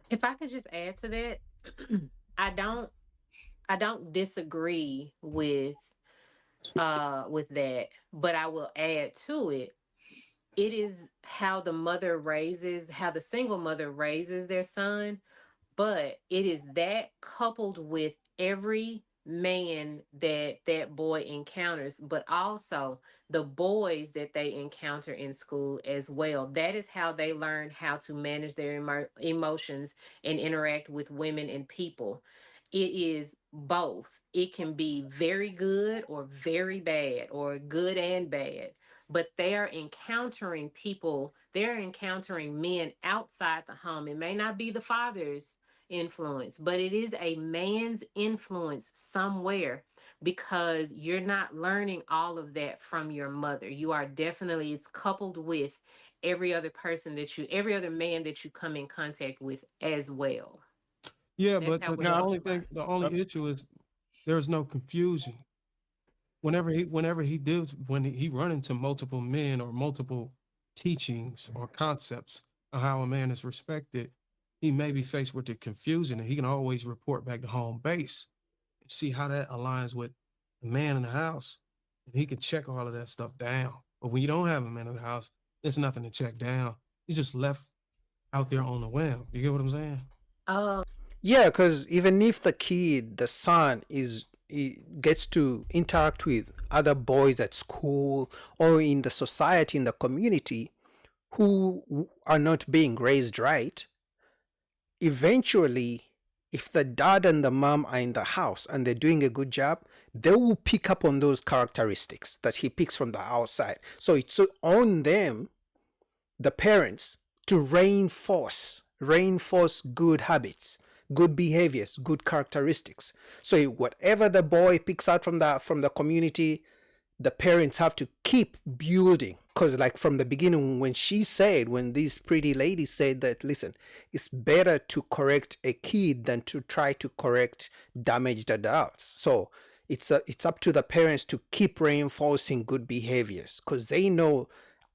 If I could just add to that, I don't I don't disagree with that, but I will add to it. It is how the single mother raises their son, but it is that coupled with every man that that boy encounters, but also the boys that they encounter in school as well. That is how they learn how to manage their emotions and interact with women and people. It is both. It can be very good or very bad, or good and bad, but they are encountering people, they're encountering men outside the home. It may not be the father's influence, but it is a man's influence somewhere, because you're not learning all of that from your mother. You are definitely, it's coupled with every other man that you come in contact with as well. Yeah, That's but how but we the only thing, the neutralize. only issue is there's no confusion. Whenever he deals when he run into multiple men or multiple teachings or concepts of how a man is respected, he may be faced with the confusion, and he can always report back to home base and see how that aligns with the man in the house, and he can check all of that stuff down. But when you don't have a man in the house, there's nothing to check down. He's just left out there on the whim. You get what I'm saying? Um, Yeah, because even if the kid, the son, he gets to interact with other boys at school or in the society, in the community, who are not being raised right, eventually, if the dad and the mom are in the house and they're doing a good job, they will pick up on those characteristics that he picks from the outside. So it's on them, the parents, to reinforce good habits, good behaviors, good characteristics. So whatever the boy picks out from the community, the parents have to keep building, because like from the beginning, when this pretty lady said that, listen, it's better to correct a kid than to try to correct damaged adults. So it's up to the parents to keep reinforcing good behaviors, because they know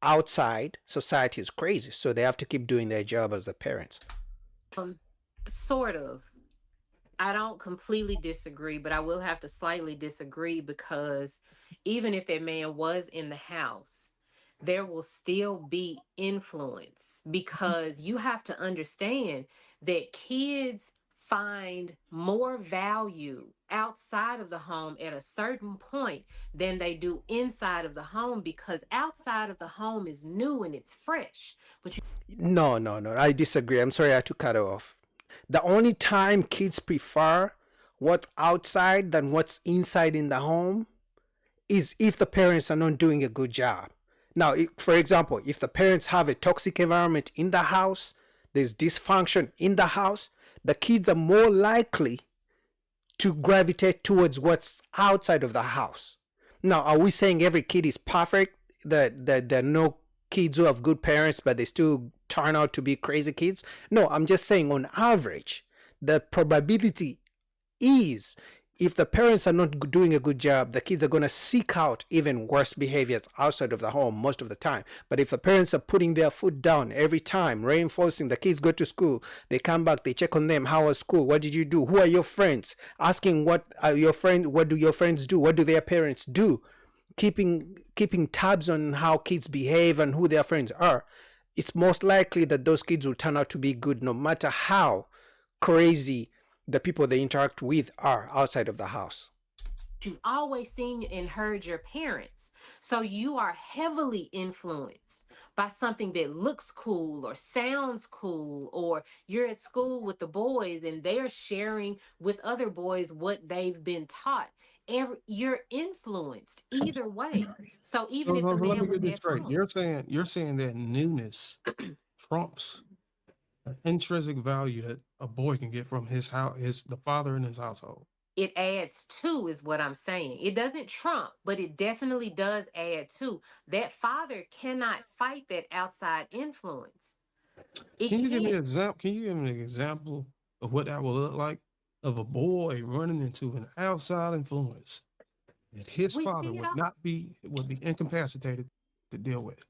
outside society is crazy, so they have to keep doing their job as the parents. um, sort of. I don't completely disagree, but I will have to slightly disagree, because even if that man was in the house, there will still be influence, because you have to understand that kids find more value outside of the home at a certain point than they do inside of the home, because outside of the home is new and it's fresh. But No, no, no. I disagree. I'm sorry I had to cut it off. The only time kids prefer what's outside than what's inside in the home is if the parents are not doing a good job. Now, for example, if the parents have a toxic environment in the house, there's dysfunction in the house, the kids are more likely to gravitate towards what's outside of the house. Now, are we saying every kid is perfect? That there are no kids who have good parents, but they still turn out to be crazy kids? No, I'm just saying on average, the probability is, if the parents are not doing a good job, the kids are going to seek out even worse behaviors outside of the home most of the time. But if the parents are putting their foot down every time, reinforcing, the kids go to school, they come back, they check on them, how was school, what did you do, who are your friends, asking what are your friends, what do your friends do, what do their parents do, keeping tabs on how kids behave and who their friends are, it's most likely that those kids will turn out to be good, no matter how crazy the people they interact with are outside of the house. you've always seen and heard your parents. So you are heavily influenced by something that looks cool or sounds cool, or you're at school with the boys and they're sharing with other boys what they've been taught. You're influenced either way. So even if the So let man me was get this at straight. home, You're saying that newness trumps an intrinsic value that a boy can get from his house, his the father in his household. it adds to, is what I'm saying. It doesn't trump, but it definitely does add to. That father cannot fight that outside influence. It Can you give me can't. an example? Can you give me an example of what that will look like of a boy running into an outside influence that his We father see it all. would be incapacitated to deal with?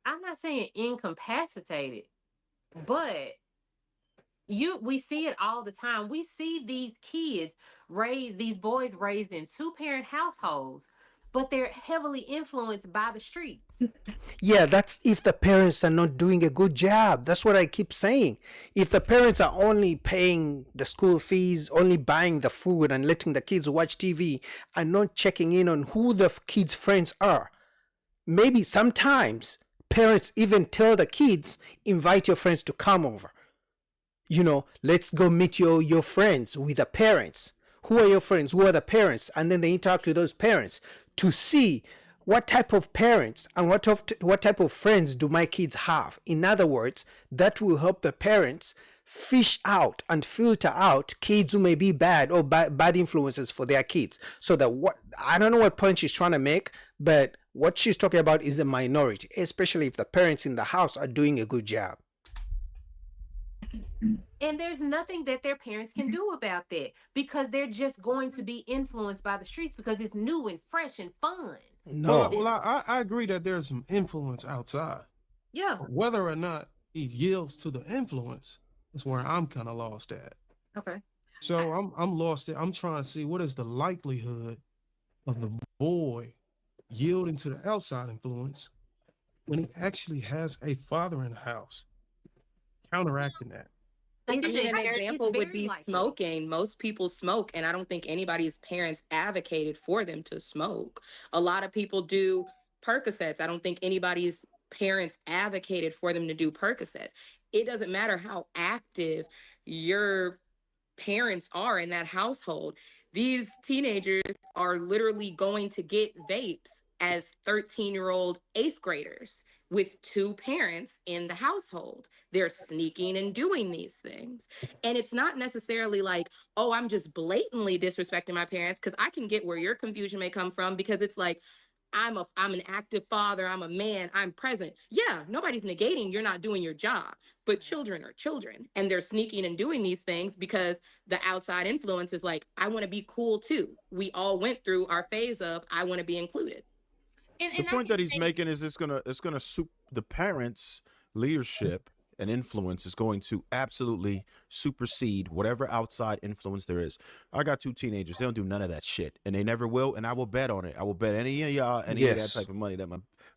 I'm not saying incapacitated, but We see it all the time. We see these boys raised in two-parent households, but they're heavily influenced by the streets. Yeah, that's if the parents are not doing a good job. That's what I keep saying. If the parents are only paying the school fees, only buying the food and letting the kids watch TV and not checking in on who the kids' friends are, maybe sometimes parents even tell the kids, invite your friends to come over. Let's go meet your friends with the parents. Who are your friends? Who are the parents? And then they interact with those parents to see what type of parents and what type of friends do my kids have. In other words, that will help the parents fish out and filter out kids who may be bad or bad influences for their kids. So that what I don't know what point she's trying to make, but what she's talking about is a minority, especially if the parents in the house are doing a good job. And there's nothing that their parents can do about that because they're just going to be influenced by the streets because it's new and fresh and fun. Well, No. well, I agree that there's some influence outside. Yeah. Whether or not he yields to the influence is where I'm kind of lost at. Okay. So I'm lost. I'm trying to see what is the likelihood of the boy yielding to the outside influence when he actually has a father in the house counteracting that. I It's think an very, it's example would very be likely. smoking. Most people smoke, and I don't think anybody's parents advocated for them to smoke. A lot of people do Percocets. I don't think anybody's parents advocated for them to do Percocets. It doesn't matter how active your parents are in that household. These teenagers are literally going to get vapes as 13-year-old eighth graders with two parents in the household. They're sneaking and doing these things. And it's not necessarily like, oh, I'm just blatantly disrespecting my parents, because I can get where your confusion may come from, because it's like, I'm an active father, I'm a man, I'm present. Yeah, nobody's negating you're not doing your job, but children are children, and they're sneaking and doing these things because the outside influence is like, I want to be cool too. We all went through our phase of I want to be included. The And I point can that he's say, making is it's gonna the parents' leadership and influence is going to absolutely supersede whatever outside influence there is. I got two teenagers; they don't do none of that shit, and they never will. And I will bet on it. I will bet any of y'all any of that Yes. type of money that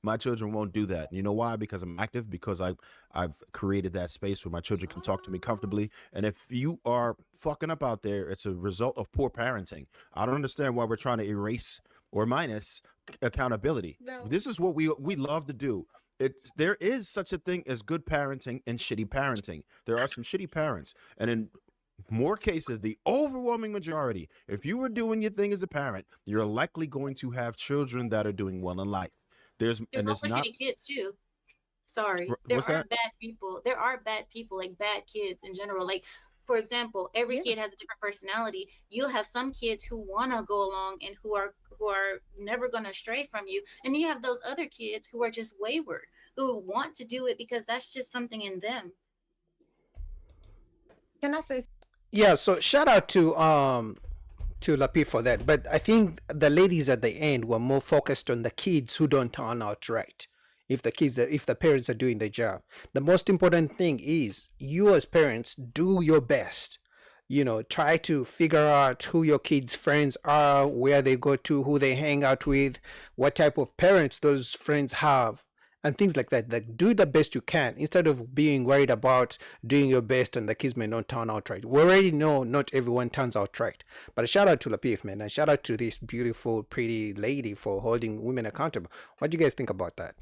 my children won't do that. And you know why? Because I'm active. Because I've created that space where my children can talk to me comfortably. And if you are fucking up out there, it's a result of poor parenting. I don't understand why we're trying to erase or minus accountability. No. This is what we love to do. There is such a thing as good parenting and shitty parenting. There are some shitty parents, and in more cases, the overwhelming majority, if you were doing your thing as a parent, you're likely going to have children that are doing well in life. there's There's also not. shitty kids too. Sorry, there What's are that? bad people. There are bad people, like bad kids in general. Like, for example, every Yeah. kid has a different personality. You'll have some kids who want to go along and who are never going to stray from you, and you have those other kids who are just wayward, who want to do it because that's just something in them. Can I say Yeah, so shout out to Lapi for that. But I think the ladies at the end were more focused on the kids who don't turn out right. If the parents are doing their job, the most important thing is you as parents do your best. Try to figure out who your kids' friends are, where they go to, who they hang out with, what type of parents those friends have, and things like that. Like, do the best you can instead of being worried about doing your best and the kids may not turn out right. We already know not everyone turns out right. But a shout out to Lapif, man, and shout out to this beautiful, pretty lady for holding women accountable. What do you guys think about that?